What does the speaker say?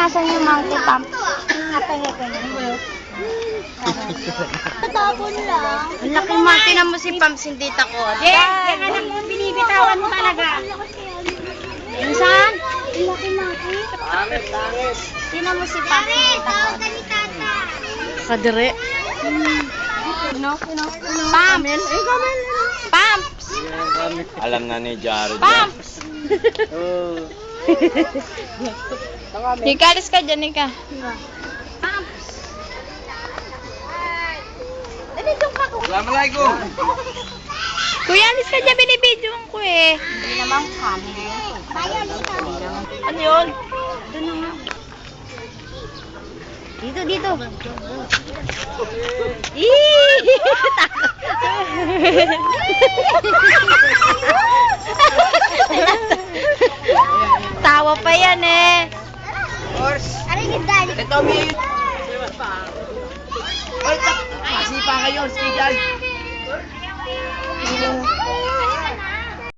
Nasaan yung monkey pump? Tapon lang. Ang laki mo. Tinan mo si Pumps, hindi takot. Yan anak mo, binibitawan mo talaga. Yung saan? Ang laki maki. Tinan mo si Pumps, hindi takot. Kadire. Pumps! Pumps! Alam na ni Jared. Pumps! Ikalis ka dyan, Ika. Pumps! Assalamualaikum. Kuya, alis ka dyan, binibidyoan ko eh. Hindi naman kami. Ano yun? Doon na nga. Dito, dito. Tawa pa yan eh. Aray ni Daddy. Ito, may... Sipa kayo, sige.